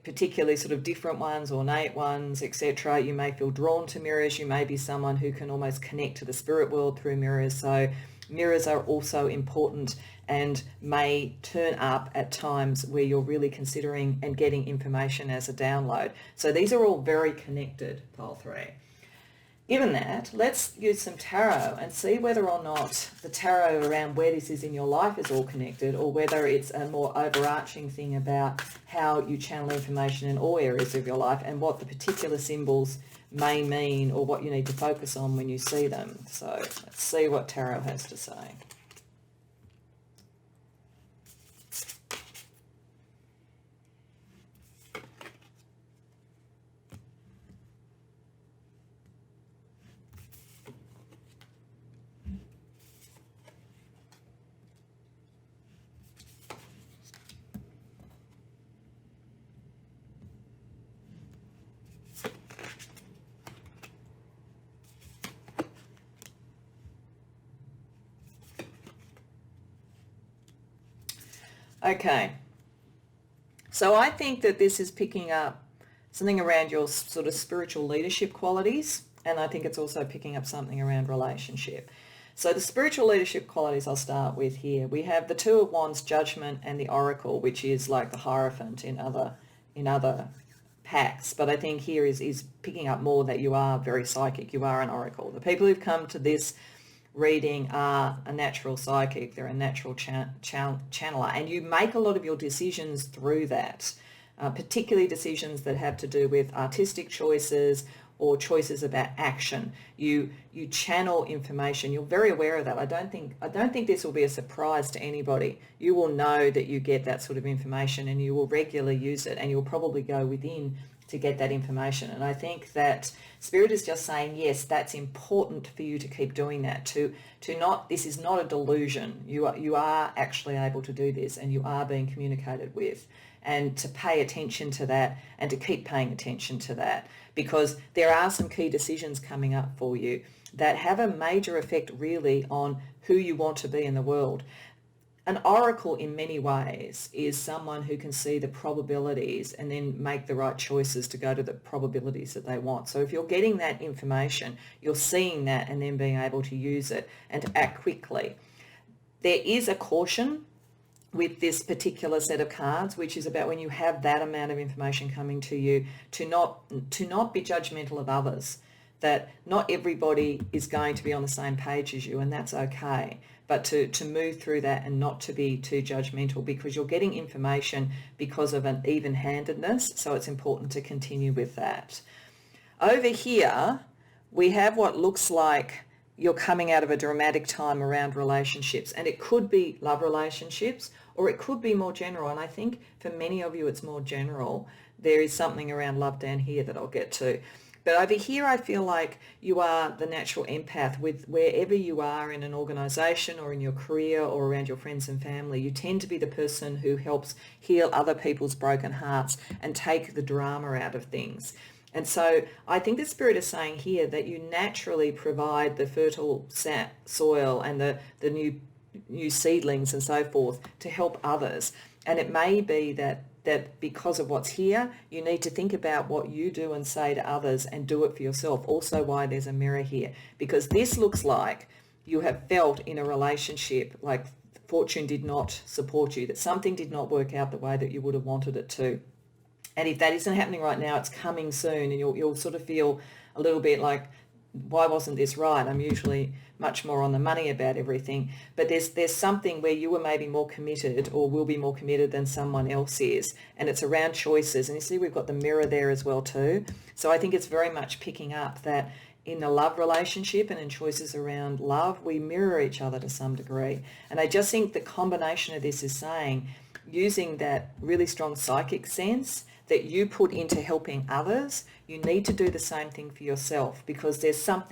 particularly sort of different ones, ornate ones, etc. You may feel drawn to mirrors. You may be someone who can almost connect to the spirit world through mirrors. So mirrors are also important and may turn up at times where you're really considering and getting information as a download. So these are all very connected, pile 3. Given that, let's use some tarot and see whether or not the tarot around where this is in your life is all connected, or whether it's a more overarching thing about how you channel information in all areas of your life and what the particular symbols may mean, or what you need to focus on when you see them. So let's see what tarot has to say. Okay. So I think that this is picking up something around your sort of spiritual leadership qualities, and I think it's also picking up something around relationship. So the spiritual leadership qualities I'll start with here. We have the Two of Wands, Judgment, and the Oracle, which is like the Hierophant in other packs. But I think here is picking up more that you are very psychic. You are an oracle. The people who've come to this reading are a natural psychic. They're a natural channeler, and you make a lot of your decisions through that, particularly decisions that have to do with artistic choices or choices about action. You channel information. You're very aware of that. I don't think this will be a surprise to anybody. You will know that you get that sort of information, and you will regularly use it, and you'll probably go within to get that information. And I think that Spirit is just saying, yes, that's important for you to keep doing that, to not, this is not a delusion. You are actually able to do this, and you are being communicated with, and to pay attention to that and to keep paying attention to that, because there are some key decisions coming up for you that have a major effect really on who you want to be in the world. An oracle in many ways is someone who can see the probabilities and then make the right choices to go to the probabilities that they want. So if you're getting that information, you're seeing that and then being able to use it and to act quickly. There is a caution with this particular set of cards, which is about when you have that amount of information coming to you, to not be judgmental of others, that not everybody is going to be on the same page as you, and that's okay. But to move through that and not to be too judgmental, because you're getting information because of an even-handedness, so it's important to continue with that. Over here, we have what looks like you're coming out of a dramatic time around relationships, and it could be love relationships, or it could be more general, and I think for many of you it's more general. There is something around love down here that I'll get to. But over here, I feel like you are the natural empath with wherever you are in an organisation or in your career or around your friends and family. You tend to be the person who helps heal other people's broken hearts and take the drama out of things. And so I think the Spirit is saying here that you naturally provide the fertile soil and the new seedlings and so forth to help others. And it may be that because of what's here, you need to think about what you do and say to others and do it for yourself. Also why there's a mirror here, because this looks like you have felt in a relationship like fortune did not support you, that something did not work out the way that you would have wanted it to. And if that isn't happening right now, it's coming soon, and you'll sort of feel a little bit like, why wasn't this right? I'm usually much more on the money about everything, but there's something where you were maybe more committed or will be more committed than someone else is, and it's around choices. And you see we've got the mirror there as well too. So I think it's very much picking up that in a love relationship and in choices around love, we mirror each other to some degree. And I just think the combination of this is saying, using that really strong psychic sense that you put into helping others, you need to do the same thing for yourself, because there's some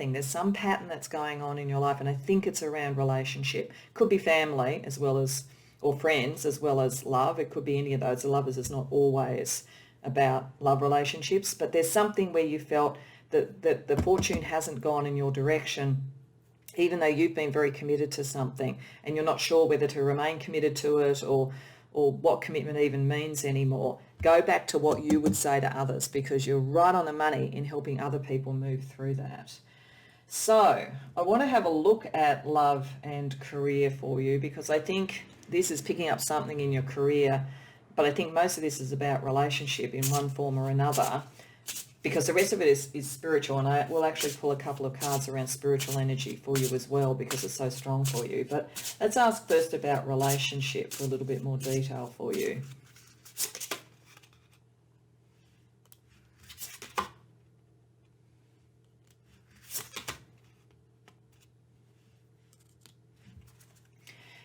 pattern that's going on in your life, and I think it's around relationship. Could be family as well as, or friends as well as love. It could be any of those. The lovers is not always about love relationships, but there's something where you felt that the fortune hasn't gone in your direction, even though you've been very committed to something, and you're not sure whether to remain committed to it or what commitment even means anymore. Go back to what you would say to others, because you're right on the money in helping other people move through that. So I want to have a look at love and career for you, because I think this is picking up something in your career, but I think most of this is about relationship in one form or another, because the rest of it is spiritual, and I will actually pull a couple of cards around spiritual energy for you as well, because it's so strong for you. But let's ask first about relationship for a little bit more detail for you.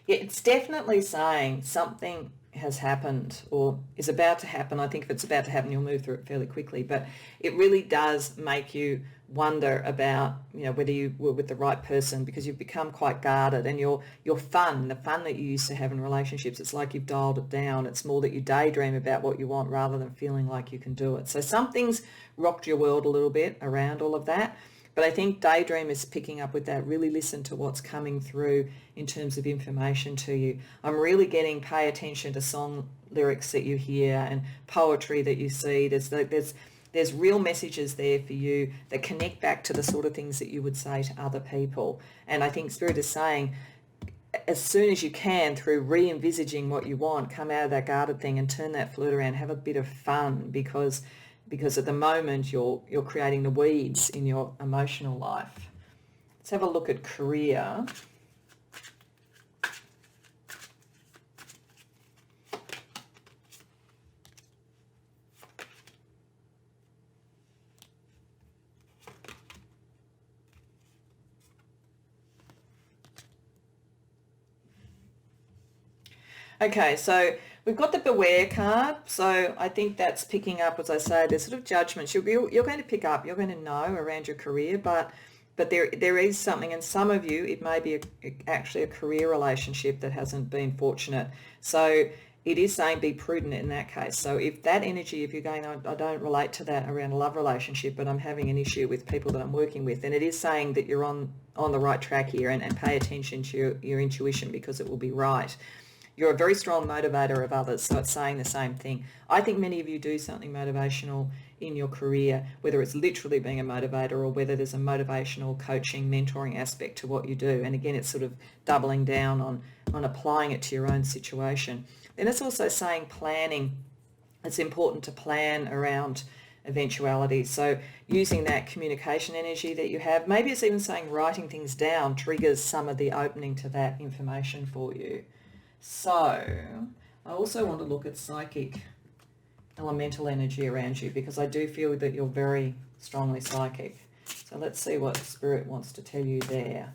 Yeah, it's definitely saying something has happened or is about to happen. I think if it's about to happen, you'll move through it fairly quickly, but it really does make you wonder about, whether you were with the right person, because you've become quite guarded, and your fun, the fun that you used to have in relationships, it's like you've dialed it down. It's more that you daydream about what you want rather than feeling like you can do it. So something's rocked your world a little bit around all of that. But I think Daydream is picking up with that. Really listen to what's coming through in terms of information to you. I'm really getting pay attention to song lyrics that you hear and poetry that you see. There's real messages there for you that connect back to the sort of things that you would say to other people. And I think Spirit is saying, as soon as you can, through re-envisaging what you want, come out of that guarded thing and turn that flute around, have a bit of fun, because at the moment you're creating the weeds in your emotional life. Let's have a look at career. Okay, so we've got the Beware card. So I think that's picking up, as I say, there's sort of judgments. You're going to pick up, you're going to know around your career, but there is something, and some of you, it may be actually a career relationship that hasn't been fortunate. So it is saying be prudent in that case. So if that energy, if you're going, I don't relate to that around a love relationship, but I'm having an issue with people that I'm working with, then it is saying that you're on the right track here, and pay attention to your intuition, because it will be right. You're a very strong motivator of others, so it's saying the same thing. I think many of you do something motivational in your career, whether it's literally being a motivator or whether there's a motivational coaching, mentoring aspect to what you do. And again, it's sort of doubling down on applying it to your own situation. Then it's also saying planning. It's important to plan around eventualities. So using that communication energy that you have, maybe it's even saying writing things down triggers some of the opening to that information for you. So I also want to look at psychic elemental energy around you, because I do feel that you're very strongly psychic. So let's see what Spirit wants to tell you there.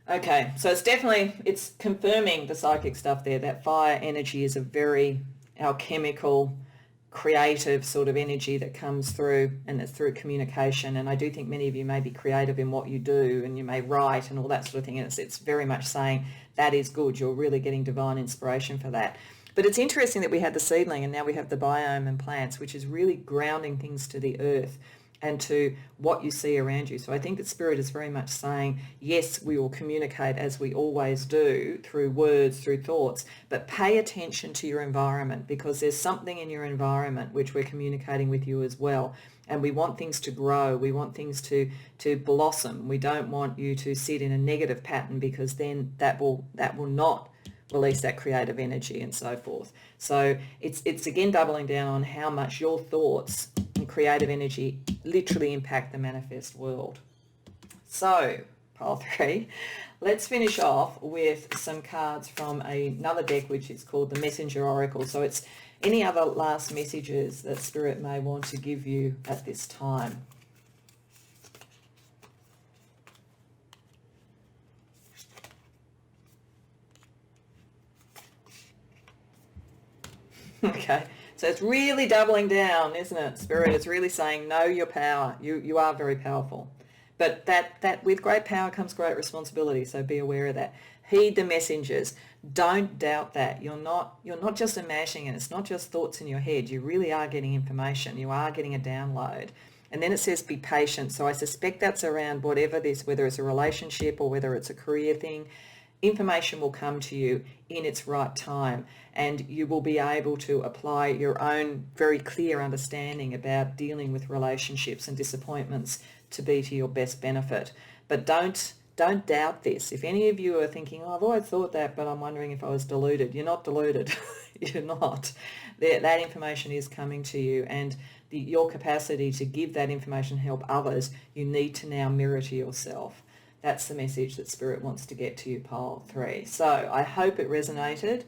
Okay, so it's confirming the psychic stuff there. That fire energy is a very alchemical, creative sort of energy that comes through, and it's through communication. And I do think many of you may be creative in what you do, and you may write and all that sort of thing. And it's very much saying that is good. You're really getting divine inspiration for that. But it's interesting that we had the seedling and now we have the biome and plants, which is really grounding things to the earth and to what you see around you. So I think that Spirit is very much saying, yes, we will communicate as we always do, through words, through thoughts, but pay attention to your environment, because there's something in your environment which we're communicating with you as well. And we want things to grow. We want things to blossom. We don't want you to sit in a negative pattern, because then that will not release that creative energy and so forth. So it's again doubling down on how much your thoughts and creative energy literally impact the manifest world. So, pile 3, let's finish off with some cards from another deck, which is called the Messenger Oracle. So it's any other last messages that Spirit may want to give you at this time. Okay, so it's really doubling down, isn't it, Spirit? It's really saying, know your power. You are very powerful. But that with great power comes great responsibility, so be aware of that. Heed the messengers. Don't doubt that. You're not just imagining it. It's not just thoughts in your head. You really are getting information. You are getting a download. And then it says be patient. So I suspect that's around whatever this, whether it's a relationship or whether it's a career thing. Information will come to you in its right time, and you will be able to apply your own very clear understanding about dealing with relationships and disappointments to be to your best benefit. But don't doubt this. If any of you are thinking, oh, I've always thought that, but I'm wondering if I was deluded. You're not deluded. You're not. That information is coming to you, and your capacity to give that information, help others, you need to now mirror to yourself. That's the message that Spirit wants to get to you, pile 3. So I hope it resonated.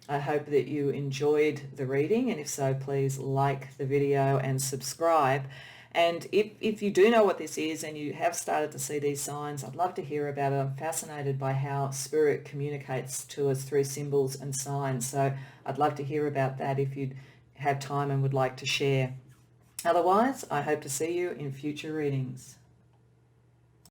I hope that you enjoyed the reading, and if so, please like the video and subscribe. And if you do know what this is and you have started to see these signs, I'd love to hear about it. I'm fascinated by how Spirit communicates to us through symbols and signs. So I'd love to hear about that if you'd have time and would like to share. Otherwise, I hope to see you in future readings.